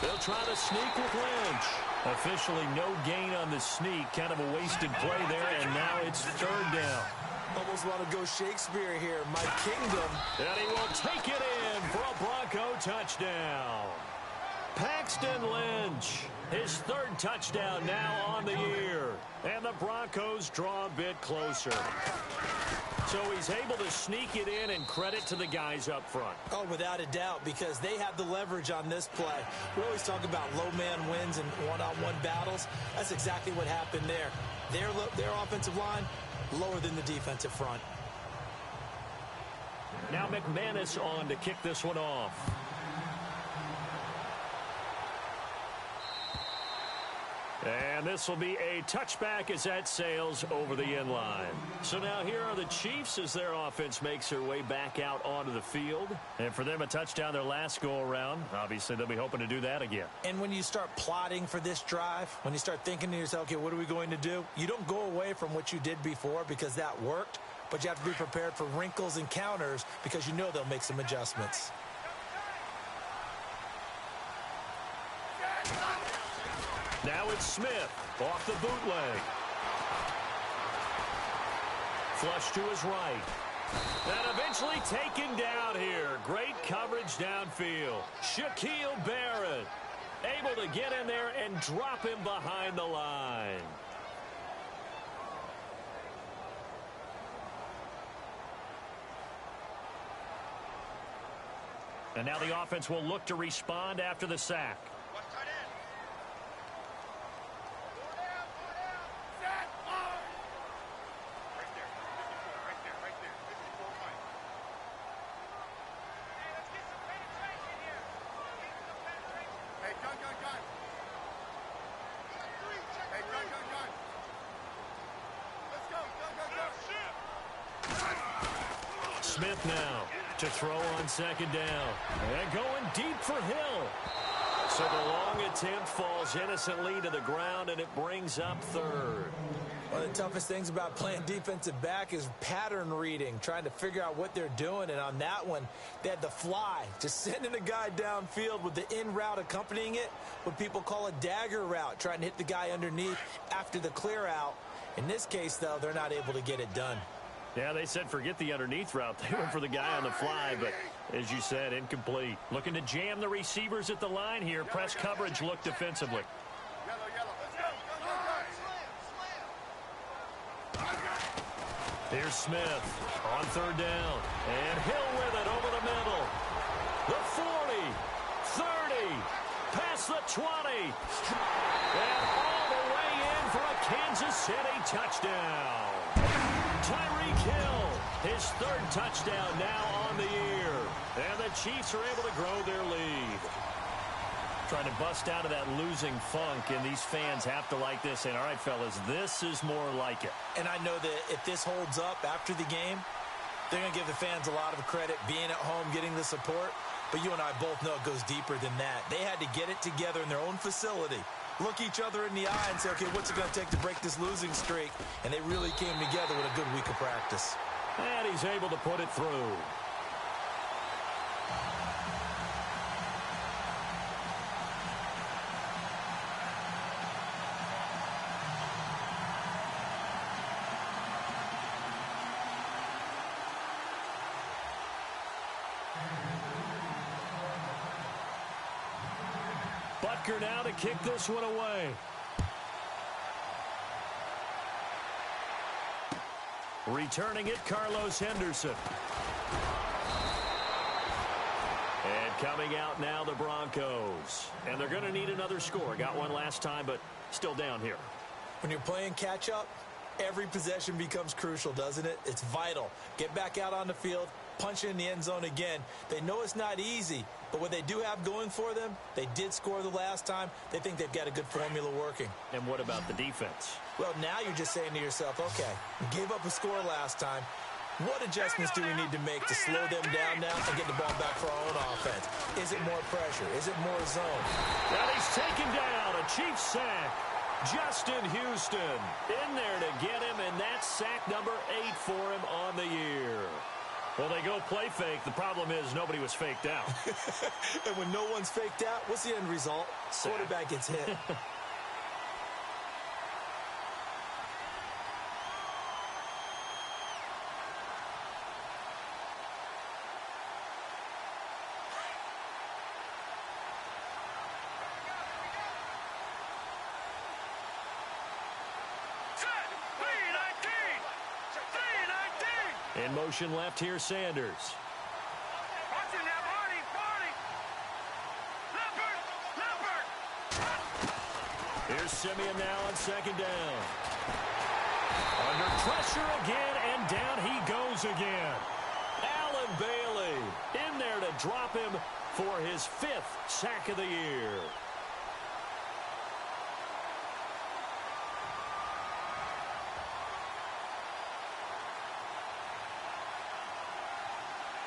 They'll try to sneak with Lynch. Officially no gain on the sneak. Kind of a wasted play there, and now it's 3rd down. Almost want to go Shakespeare here. My kingdom. And he will take it in for a Bronco touchdown. Paxton Lynch, his 3rd touchdown now on the year. And the Broncos draw a bit closer. So he's able to sneak it in, and credit to the guys up front. Oh, without a doubt, because they have the leverage on this play. We always talk about low man wins and one-on-one battles. That's exactly what happened there. Their offensive line, lower than the defensive front. Now McManus on to kick this one off. And this will be a touchback as that sails over the end line. So now here are the Chiefs as their offense makes their way back out onto the field. And for them, a touchdown their last go-around. Obviously, they'll be hoping to do that again. And when you start plotting for this drive, when you start thinking to yourself, okay, what are we going to do? You don't go away from what you did before because that worked, but you have to be prepared for wrinkles and counters because you know they'll make some adjustments. Now it's Smith off the bootleg. Flush to his right. And eventually taken down here. Great coverage downfield. Shaquille Barrett able to get in there and drop him behind the line. And now the offense will look to respond after the sack. Smith now to throw on 2nd down. And going deep for Hill. So the long attempt falls innocently to the ground, and it brings up 3rd. One of the toughest things about playing defensive back is pattern reading, trying to figure out what they're doing. And on that one, they had the fly, just sending a guy downfield with the in route accompanying it, what people call a dagger route, trying to hit the guy underneath after the clear out. In this case, though, they're not able to get it done. Yeah, they said forget the underneath route. They went for the guy on the fly, but as you said, incomplete. Looking to jam the receivers at the line here. Press coverage look defensively. Here's Smith on third down. And Hill with it over the middle. The 40, 30, past the 20. And all the way in for a Kansas City touchdown. Tyreek Hill, his third touchdown now on the year. And the Chiefs are able to grow their lead. Trying to bust out of that losing funk, and these fans have to like this. And all right, fellas, this is more like it. And I know that if this holds up after the game, they're going to give the fans a lot of credit, being at home, getting the support. But you and I both know it goes deeper than that. They had to get it together in their own facility, look each other in the eye and say, okay, what's it going to take to break this losing streak? And they really came together with a good week of practice. And he's able to put it through. Butker now to kick this one away. Returning it, Carlos Henderson. And coming out now, the Broncos. And they're going to need another score. Got one last time, but still down here. When you're playing catch-up, every possession becomes crucial, doesn't it? It's vital. Get back out on the field, punch it in the end zone again. They know it's not easy, but what they do have going for them, they did score the last time. They think they've got a good formula working. And what about the defense? Well, now you're just saying to yourself, okay, we gave up a score last time. What adjustments do we need to make to slow them down now and get the ball back for our own offense? Is it more pressure? Is it more zone? Now he's taken down, a Chiefs sack. Justin Houston in there to get him, and that's sack number 8 for him on the year. Well, they go play fake. The problem is nobody was faked out. And when no one's faked out, what's the end result? Sack. Quarterback gets hit. In motion left here, Sanders. Watching that, Barney. Leopard. Here's Simeon now on second down. Under pressure again, and down he goes again. Allen Bailey in there to drop him for his 5th sack of the year.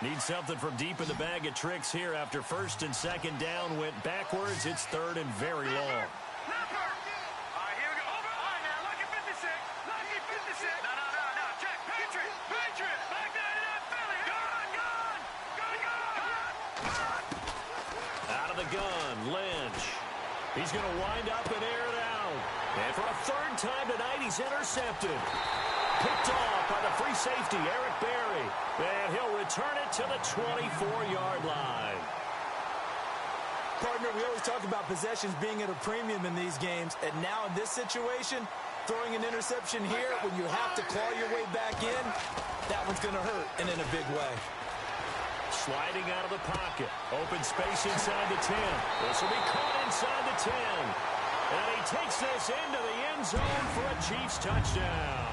Need something from deep in the bag of tricks here after first and second down went backwards. It's third and very long. Leopard. All right, here we go. Over. All right, now, lucky 56. Lucky 56. No. Check. Patriot. Back down to that Philly. Gone. Out of the gun, Lynch. He's going to wind up and air it out. And for a third time tonight, he's intercepted. Picked off by the free safety, Eric Berry. And he'll return it to the 24-yard line. Partner, we always talk about possessions being at a premium in these games. And now in this situation, throwing an interception here when you have to claw your way back in, that one's going to hurt, and in a big way. Sliding out of the pocket. Open space inside the 10. This will be caught inside the 10. And he takes this into the end zone for a Chiefs touchdown.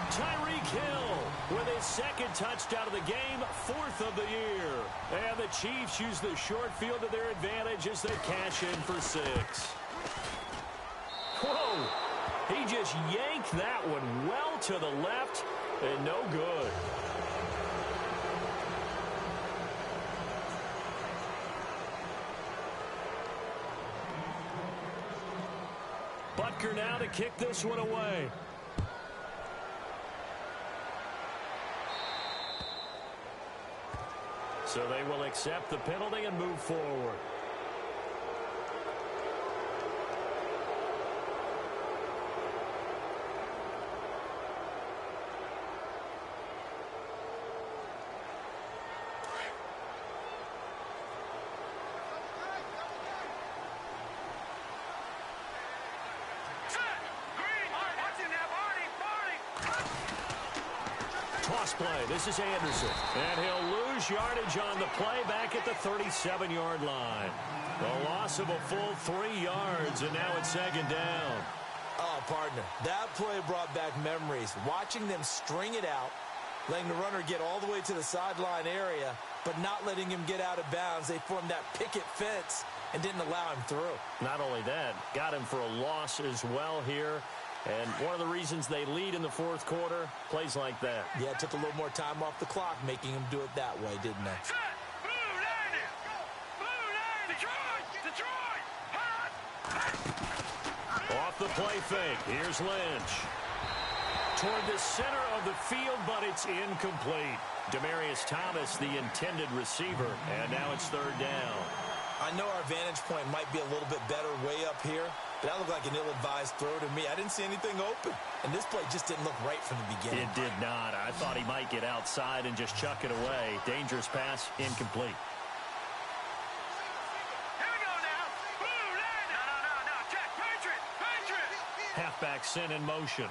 Tyreek Hill with his 2nd touchdown of the game, 4th of the year. And the Chiefs use the short field to their advantage as they cash in for 6. Whoa! He just yanked that one well to the left and no good. Butker now to kick this one away. So they will accept the penalty and move forward. play. This is Anderson. And he'll lose yardage on the play back at the 37-yard line. The loss of a full 3 yards, and now it's second down. Oh, partner, that play brought back memories. Watching them string it out, letting the runner get all the way to the sideline area, but not letting him get out of bounds. They formed that picket fence and didn't allow him through. Not only that, got him for a loss as well here. And one of the reasons they lead in the fourth quarter, plays like that. Yeah, it took a little more time off the clock, making him do it that way, didn't they? Set! Blue 90! Blue 90! Detroit! Detroit! Hot! Off the play fake. Here's Lynch. Toward the center of the field, but it's incomplete. Demaryius Thomas, the intended receiver, and now it's third down. I know our vantage point might be a little bit better way up here, but that looked like an ill-advised throw to me. I didn't see anything open, and this play just didn't look right from the beginning. It did not. I thought he might get outside and just chuck it away. Dangerous pass, incomplete. Here we go now! Blue 90! No. Check! Patriot! Patriot! Halfback sent in motion.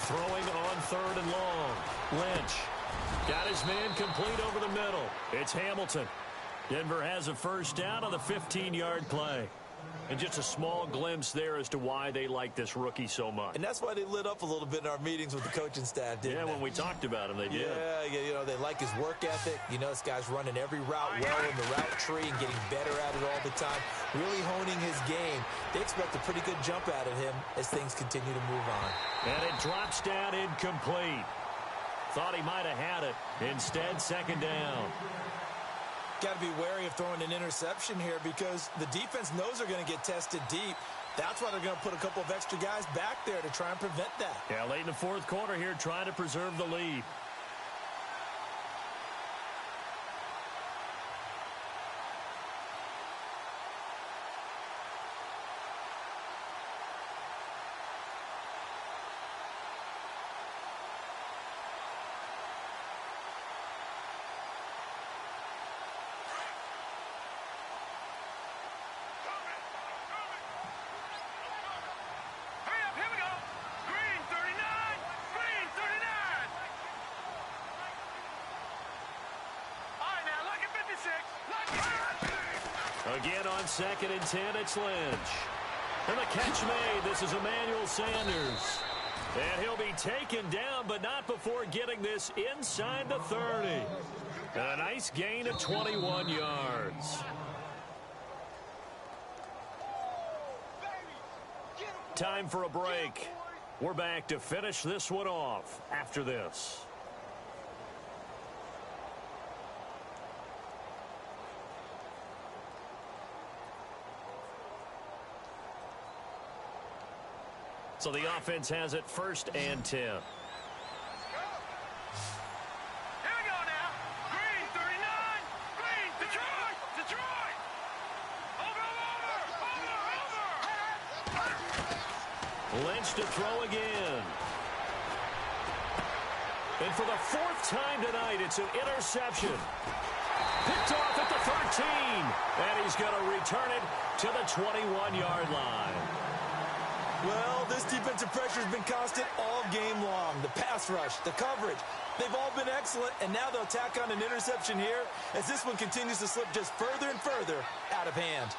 Throwing on third and long. Lynch got his man complete over the middle. It's Hamilton. Denver has a first down on the 15-yard play. And just a small glimpse there as to why they like this rookie so much. And that's why they lit up a little bit in our meetings with the coaching staff, didn't they? Yeah, when we talked about him, they did. Yeah, you know, they like his work ethic. You know, this guy's running every route well in the route tree and getting better at it all the time, really honing his game. They expect a pretty good jump out of him as things continue to move on. And it drops down incomplete. Thought he might have had it. Instead, second down. Got to be wary of throwing an interception here because the defense knows they're going to get tested deep. That's why they're going to put a couple of extra guys back there to try and prevent that. Yeah, late in the fourth quarter here, trying to preserve the lead. Here we go! Green 39! Green 39! All right, now, look at 56. Look at Again on 2nd and 10, it's Lynch. And the catch made. This is Emmanuel Sanders. And he'll be taken down, but not before getting this inside the 30. And a nice gain of 21 yards. Time for a break. We're back to finish this one off after this. So the offense has it 1st and 10. Here we go now. Green 39. Green, Detroit. Detroit. Over. Lynch to throw again. And for the 4th time tonight, it's an interception. Picked off at the 13. And he's going to return it to the 21-yard line. Well, this defensive pressure has been constant all game long. The pass rush, the coverage, they've all been excellent, and now they'll tack on an interception here as this one continues to slip just further and further out of hand.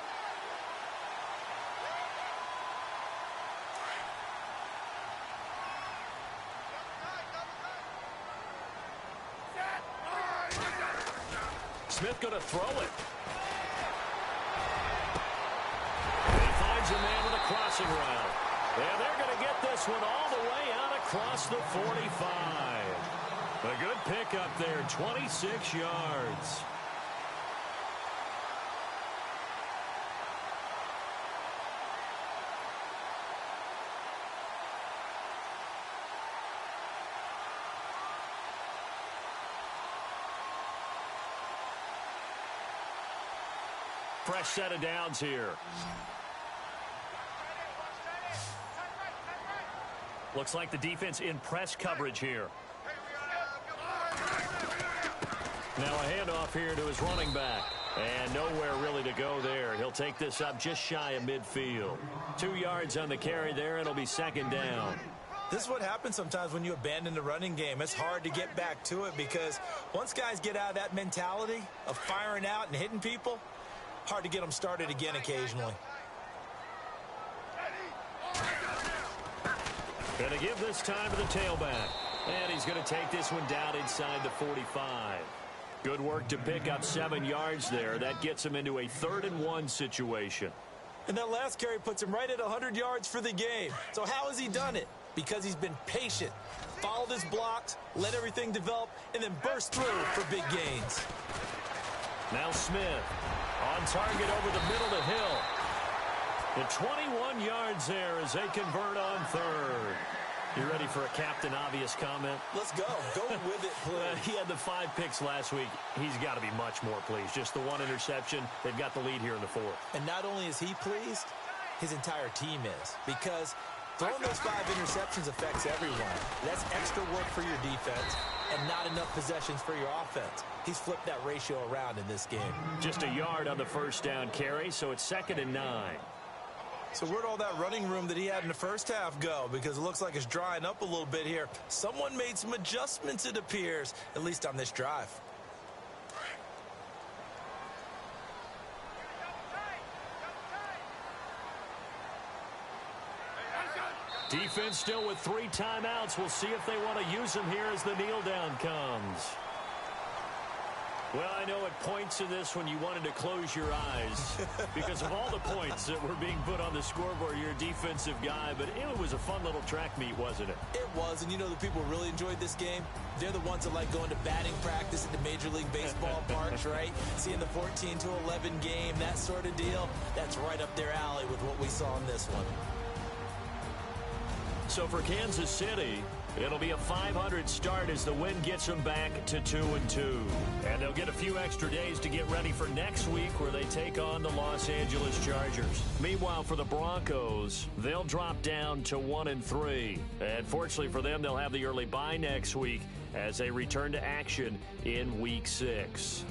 Smith going to throw it. And he finds a man with a crossing route. And they're going to get this one all the way out across the 45. A good pickup there, 26 yards. Fresh set of downs here. Looks like the defense in press coverage here. Now a handoff here to his running back. And nowhere really to go there. He'll take this up just shy of midfield. 2 yards on the carry there. It'll be second down. This is what happens sometimes when you abandon the running game. It's hard to get back to it because once guys get out of that mentality of firing out and hitting people, hard to get them started again occasionally. Going to give this time to the tailback. And he's going to take this one down inside the 45. Good work to pick up 7 yards there. That gets him into a 3rd and 1 situation. And that last carry puts him right at 100 yards for the game. So how has he done it? Because he's been patient, followed his blocks, let everything develop, and then burst through for big gains. Now Smith on target over the middle to Hill. The 21 yards there as they convert on 3rd. You ready for a Captain Obvious comment? Let's go. Go with it, please. He had the 5 picks last week. He's got to be much more pleased. Just the 1 interception. They've got the lead here in the 4th. And not only is he pleased, his entire team is. Because throwing those 5 interceptions affects everyone. That's extra work for your defense and not enough possessions for your offense. He's flipped that ratio around in this game. Just a yard on the 1st down carry, so it's 2nd and 9. So where'd all that running room that he had in the first half go? Because it looks like it's drying up a little bit here. Someone made some adjustments, it appears, at least on this drive. Defense still with 3 timeouts. We'll see if they want to use them here as the kneel down comes. Well, I know at points in this when you wanted to close your eyes because of all the points that were being put on the scoreboard. You're a defensive guy, but it was a fun little track meet, wasn't it? It was, and you know the people who really enjoyed this game? They're the ones that like going to batting practice at the Major League Baseball parks, right? Seeing the 14-11 game, that sort of deal. That's right up their alley with what we saw in this one. So for Kansas City, it'll be a 500 start as the win gets them back to 2-2. And they'll get a few extra days to get ready for next week where they take on the Los Angeles Chargers. Meanwhile, for the Broncos, they'll drop down to 1-3. And fortunately for them, they'll have the early bye next week as they return to action in Week 6.